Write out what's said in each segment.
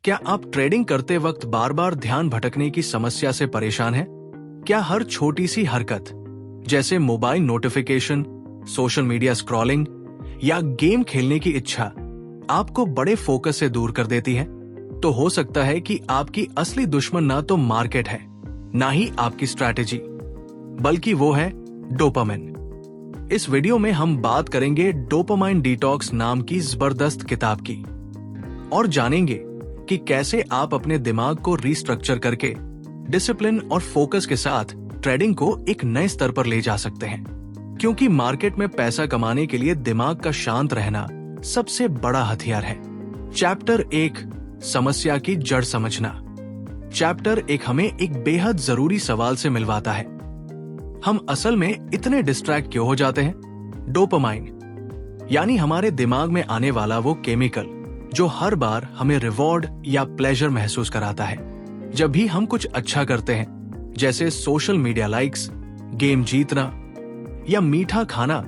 क्या आप ट्रेडिंग करते वक्त बार बार ध्यान भटकने की समस्या से परेशान हैं? क्या हर छोटी सी हरकत जैसे mobile notification, social media scrolling या गेम खेलने की इच्छा आपको बड़े फोकस से दूर कर देती है? तो हो सकता है कि आपकी असली दुश्मन ना तो मार्केट है, ना ही आपकी स्ट्रैटेजी, बल्कि वो है डोपामिन। इस वीडियो में हम बात करेंगे डोपामाइन डिटॉक्स नाम की जबरदस्त किताब की और जानेंगे कि कैसे आप अपने दिमाग को रीस्ट्रक्चर करके डिसिप्लिन और फोकस के साथ ट्रेडिंग को एक नए स्तर पर ले जा सकते हैं। क्योंकि मार्केट में पैसा कमाने के लिए दिमाग का शांत रहना सबसे बड़ा हथियार है। चैप्टर 1, समस्या की जड़ समझना। चैप्टर 1 हमें एक बेहद जरूरी सवाल से मिलवाता है, हम असल में इतने डिस्ट्रैक्ट क्यों हो जाते हैं? डोपामाइन यानी हमारे दिमाग में आने वाला वो केमिकल जो हर बार हमें रिवॉर्ड या प्लेजर महसूस कराता है। जब भी हम कुछ अच्छा करते हैं, जैसे सोशल मीडिया लाइक्स, गेम जीतना या मीठा खाना,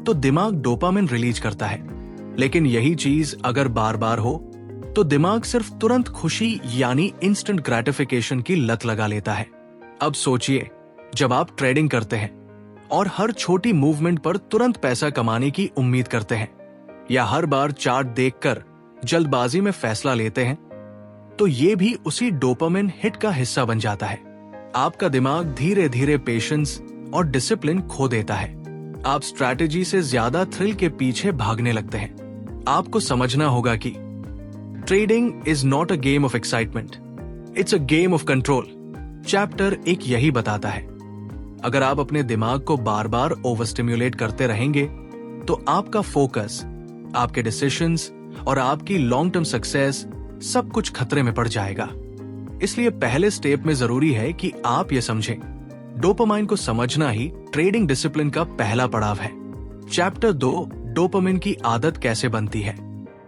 तो दिमाग डोपामिन रिलीज करता है। लेकिन यही चीज अगर बार बार हो तो दिमाग सिर्फ तुरंत खुशी यानी इंस्टेंट ग्रेटिफिकेशन की लत लगा लेता है। अब सोचिए, जब आप ट्रेडिंग करते हैं और हर छोटी मूवमेंट पर तुरंत पैसा कमाने की उम्मीद करते हैं, या हर बार चार्ट देखकर जल्दबाजी में फैसला लेते हैं, तो ये भी उसी डोपामिन हिट का हिस्सा बन जाता है। आपका दिमाग धीरे धीरे पेशेंस और डिसिप्लिन खो देता है। आप स्ट्रैटेजी से ज्यादा थ्रिल के पीछे भागने लगते हैं। आपको समझना होगा कि trading is not a game of excitement, it's a game of control. Chapter 1 यही बताता है। अगर आप अपने दिमाग को बार बार ओवर स्टिम्युलेट करते रहेंगे तो आपका फोकस, आपके डिसीजंस और आपकी लॉन्ग टर्म सक्सेस सब कुछ खतरे में पड़ जाएगा। इसलिए पहले स्टेप में जरूरी है कि आप ये समझें, डोपामाइन को समझना ही ट्रेडिंग डिसिप्लिन का पहला पड़ाव है। चैप्टर 2, डोपामिन की आदत कैसे बनती है।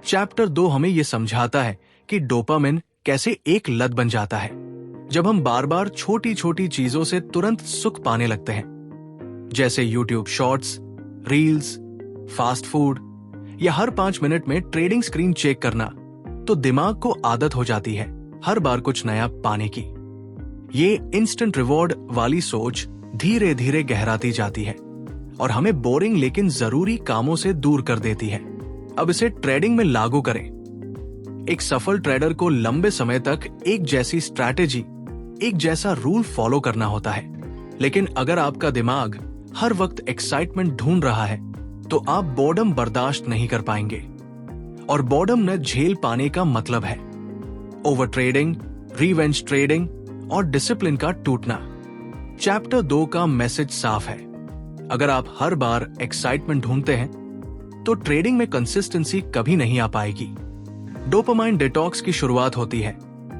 चैप्टर 2 हमें ये समझाता है कि डोपामिन कैसे एक लत बन जाता है। जब हम बार बार छोटी छोटी चीजों से तुरंत सुख पाने लगते हैं, जैसे YouTube shorts, reels, fast food या हर 5 मिनट में ट्रेडिंग स्क्रीन चेक करना, तो दिमाग को आदत हो जाती है हर बार कुछ नया पाने की। ये इंस्टेंट रिवॉर्ड वाली सोच धीरे धीरे गहराती जाती है और हमें बोरिंग लेकिन जरूरी कामों से दूर कर देती है। अब इसे ट्रेडिंग में लागू करें। एक सफल ट्रेडर को लंबे समय तक एक जैसी स्ट्रैटेजी, एक जैसा रूल फॉलो करना होता है। लेकिन अगर आपका दिमाग हर वक्त एक्साइटमेंट ढूंढ रहा है तो आप बोर्डम बर्दाश्त नहीं कर पाएंगे, और बोर्डम न झेल पाने का मतलब है ओवर ट्रेडिंग, रिवेंज ट्रेडिंग और डिसिप्लिन का टूटना। चैप्टर 2 का मैसेज साफ है। अगर आप हर बार एक्साइटमेंट ढूंढते हैं तो ट्रेडिंग में कंसिस्टेंसी कभी नहीं आ पाएगी। डोपामाइन डिटॉक्स की शुरुआत होती है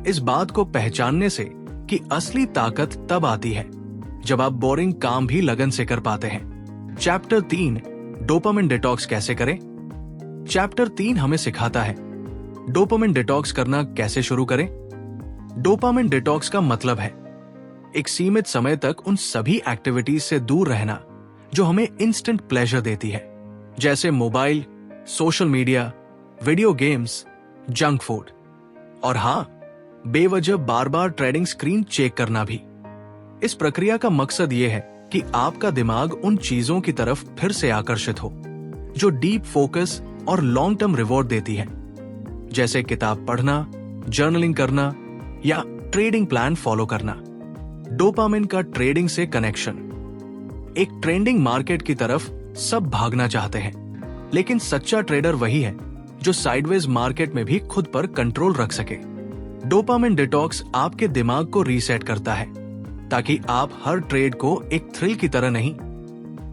इस बात को पहचानने से कि असली ताकत तब आती है जब आप बोरिंग काम भी लगन से कर पाते हैं। चैप्टर 3, डोपामिन डिटॉक्स कैसे करें। चैप्टर 3 हमें सिखाता है डोपामिन डिटॉक्स करना कैसे शुरू करें। डोपामिन डिटॉक्स का मतलब है एक सीमित समय तक उन सभी एक्टिविटीज से दूर रहना जो हमें इंस्टेंट प्लेजर देती है, जैसे mobile, social media, video games, junk food और हाँ, बेवजह बार बार ट्रेडिंग स्क्रीन चेक करना भी। इस प्रक्रिया का मकसद यह है कि आपका दिमाग उन चीजों की तरफ फिर से आकर्षित हो जो डीप फोकस और लॉन्ग टर्म रिवॉर्ड देती है, जैसे किताब पढ़ना, जर्नलिंग करना या ट्रेडिंग प्लान फॉलो करना। डोपामिन का ट्रेडिंग से कनेक्शन। एक ट्रेंडिंग मार्केट की तरफ सब भागना चाहते हैं, लेकिन सच्चा ट्रेडर वही है जो साइडवेज मार्केट में भी खुद पर कंट्रोल रख सके। डोपामिन डिटॉक्स आपके दिमाग को रीसेट करता है ताकि आप हर ट्रेड को एक थ्रिल की तरह नहीं,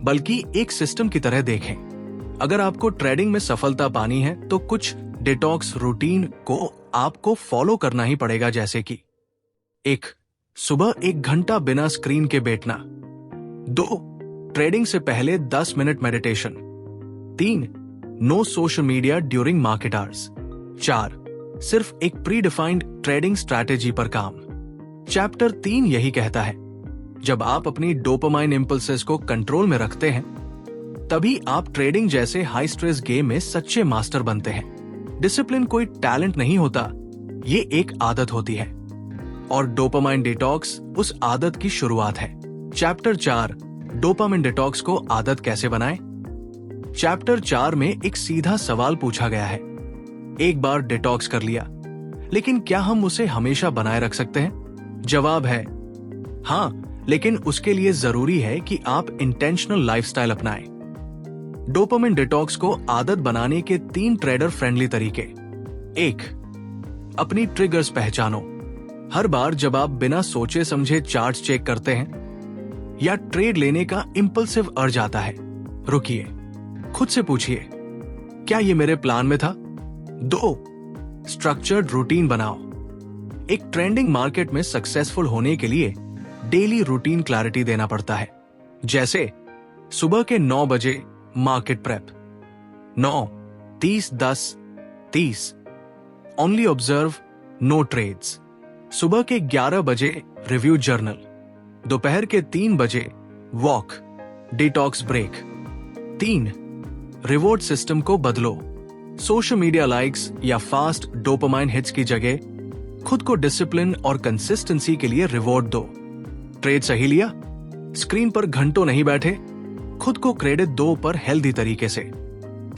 बल्कि एक सिस्टम की तरह देखें। अगर आपको ट्रेडिंग में सफलता पानी है तो कुछ डिटॉक्स रूटीन को आपको फॉलो करना ही पड़ेगा, जैसे कि 1, सुबह 1 घंटा बिना स्क्रीन के बैठना। 2, ट्रेडिंग से पहले 10 minute meditation. 3, no social media during market hours. 4, सिर्फ एक प्री डिफाइंड ट्रेडिंग स्ट्रैटेजी पर काम। चैप्टर 3 यही कहता है, जब आप अपनी डोपामाइन इंपल्सेस को कंट्रोल में रखते हैं तभी आप ट्रेडिंग जैसे हाई स्ट्रेस गेम में सच्चे मास्टर बनते हैं। डिसिप्लिन कोई टैलेंट नहीं होता, ये एक आदत होती है और डोपामाइन डिटॉक्स उस आदत की शुरुआत है। चैप्टर 4, डोपामाइन डिटॉक्स को आदत कैसे बनाएं? चैप्टर 4 में एक सीधा सवाल पूछा गया है। एक बार डिटॉक्स कर लिया, लेकिन क्या हम उसे हमेशा बनाए रख सकते हैं? जवाब है हाँ, लेकिन उसके लिए जरूरी है कि आप इंटेंशनल लाइफस्टाइल अपनाएं। डोपामाइन डिटॉक्स को आदत बनाने के 3 ट्रेडर फ्रेंडली तरीके। 1, अपनी ट्रिगर्स पहचानो। हर बार जब आप बिना सोचे समझे चार्ट्स चेक करते हैं या ट्रेड लेने का इंपल्सिव अर्ज आता है, रुकिए, खुद से पूछिए, क्या ये मेरे प्लान में था? 2, स्ट्रक्चर्ड रूटीन बनाओ। एक ट्रेंडिंग मार्केट में सक्सेसफुल होने के लिए डेली रूटीन क्लैरिटी देना पड़ता है। जैसे सुबह के 9 बजे market prep, 9:30-10:30 only observe, no trades. सुबह के 11 बजे रिव्यू जर्नल, दोपहर के 3 बजे walk, detox break. 3, reward system को बदलो। सोशल मीडिया लाइक्स या फास्ट डोपामाइन हिट्स की जगह खुद को डिसिप्लिन और कंसिस्टेंसी के लिए रिवॉर्ड दो। ट्रेड सही लिया, स्क्रीन पर घंटों नहीं बैठे, खुद को क्रेडिट दो पर हेल्दी तरीके से।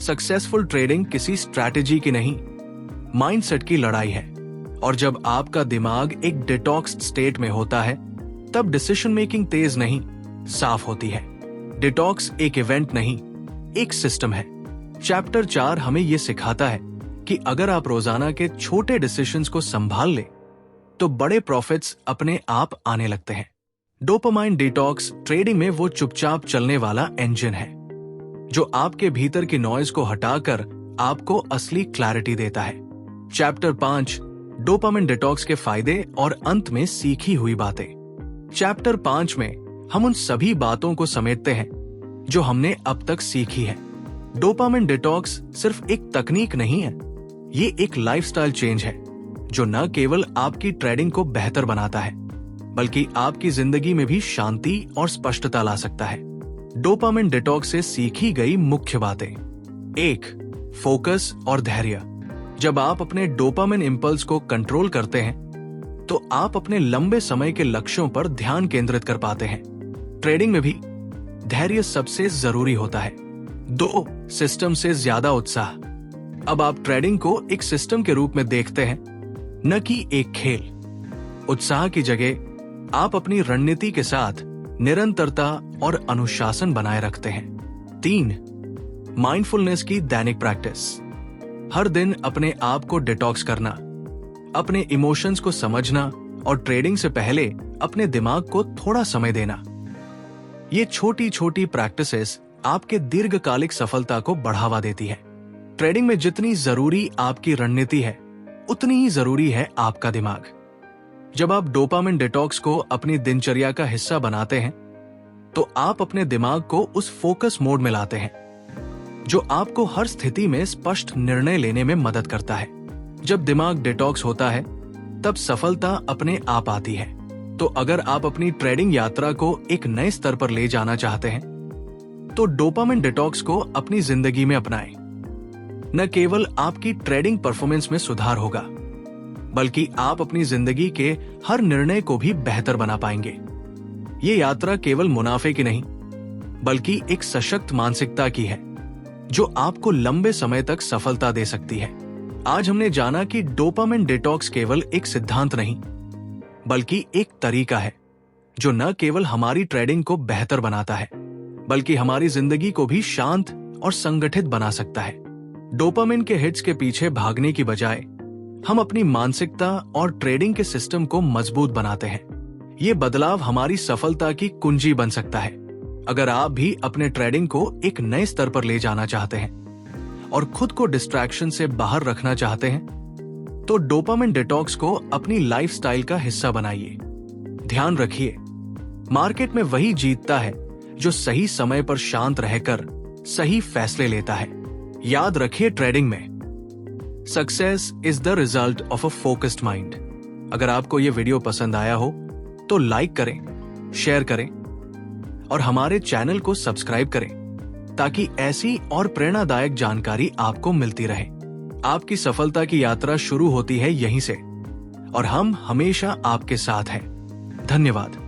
सक्सेसफुल ट्रेडिंग किसी स्ट्रैटेजी की नहीं, माइंडसेट की लड़ाई है। और जब आपका दिमाग एक डिटॉक्स स्टेट में होता है, तब डिसीजन मेकिंग तेज नहीं, साफ होती है। डिटॉक्स एक इवेंट नहीं, एक सिस्टम है। चैप्टर 4 हमें यह सिखाता है कि अगर आप रोजाना के छोटे डिसीजंस को संभाल ले, तो बड़े प्रॉफिट्स अपने आप आने लगते हैं। डोपामाइन डिटॉक्स ट्रेडिंग में वो चुपचाप चलने वाला इंजन है जो आपके भीतर की नॉइज को हटाकर आपको असली क्लैरिटी देता है। चैप्टर 5, डोपामाइन डिटॉक्स के फायदे और अंत में सीखी हुई बातें। चैप्टर 5 में हम उन सभी बातों को समेटते हैं जो हमने अब तक सीखी है। डोपामाइन डिटॉक्स सिर्फ एक तकनीक नहीं है, ये एक लाइफस्टाइल चेंज है जो न केवल आपकी ट्रेडिंग को बेहतर बनाता है, बल्कि आपकी जिंदगी में भी शांति और स्पष्टता ला सकता है। डोपामाइन डिटॉक्स से सीखी गई मुख्य बातें। 1, फोकस और धैर्य। जब आप अपने डोपामाइन इंपल्स को कंट्रोल करते हैं, तो आप अपने लंबे समय के लक्ष्यों पर ध्यान केंद्रित कर पाते हैं। ट्रेडिंग में भी धैर्य सबसे जरूरी होता है। 2, सिस्टम से ज्यादा उत्साह। अब आप ट्रेडिंग को एक सिस्टम के रूप में देखते हैं, न कि एक खेल। उत्साह की जगह आप अपनी रणनीति के साथ निरंतरता और अनुशासन बनाए रखते हैं। 3, माइंडफुलनेस की दैनिक प्रैक्टिस। हर दिन अपने आप को डिटॉक्स करना, अपने इमोशंस को समझना और ट्रेडिंग से पहले अपने दिमाग को थोड़ा समय देना। ये छोटी छोटी प्रैक्टिसेस आपके दीर्घकालिक सफलता को बढ़ावा देती है। ट्रेडिंग में जितनी जरूरी आपकी रणनीति है, उतनी ही जरूरी है आपका दिमाग। जब आप डोपामाइन डिटॉक्स को अपनी दिनचर्या का हिस्सा बनाते हैं, तो आप अपने दिमाग को उस फोकस मोड में लाते हैं जो आपको हर स्थिति में स्पष्ट निर्णय लेने में मदद करता है। जब दिमाग डिटॉक्स होता है, तब सफलता अपने आप आती है। तो अगर आप अपनी ट्रेडिंग यात्रा को एक नए स्तर पर ले जाना चाहते हैं, तो डोपामाइन डिटॉक्स को अपनी जिंदगी में अपनाएं। न केवल आपकी ट्रेडिंग परफॉर्मेंस में सुधार होगा, बल्कि आप अपनी जिंदगी के हर निर्णय को भी बेहतर बना पाएंगे। ये यात्रा केवल मुनाफे की नहीं, बल्कि एक सशक्त मानसिकता की है जो आपको लंबे समय तक सफलता दे सकती है। आज हमने जाना कि डोपामाइन डिटॉक्स केवल एक सिद्धांत नहीं, बल्कि एक तरीका है जो न केवल हमारी ट्रेडिंग को बेहतर बनाता है, बल्कि हमारी जिंदगी को भी शांत और संगठित बना सकता है। डोपामाइन के हिट्स के पीछे भागने की बजाय हम अपनी मानसिकता और ट्रेडिंग के सिस्टम को मजबूत बनाते हैं। ये बदलाव हमारी सफलता की कुंजी बन सकता है। अगर आप भी अपने ट्रेडिंग को एक नए स्तर पर ले जाना चाहते हैं और खुद को डिस्ट्रैक्शन से बाहर रखना चाहते हैं, तो डोपामाइन डिटॉक्स को अपनी लाइफस्टाइल का हिस्सा बनाइए। ध्यान रखिए, मार्केट में वही जीतता है जो सही समय पर शांत रहकर सही फैसले लेता है। याद रखिए, ट्रेडिंग में success is the result of a focused mind. अगर आपको यह वीडियो पसंद आया हो तो लाइक करें, शेयर करें और हमारे चैनल को सब्सक्राइब करें ताकि ऐसी और प्रेरणादायक जानकारी आपको मिलती रहे। आपकी सफलता की यात्रा शुरू होती है यहीं से। और हम हमेशा आपके साथ हैं। धन्यवाद।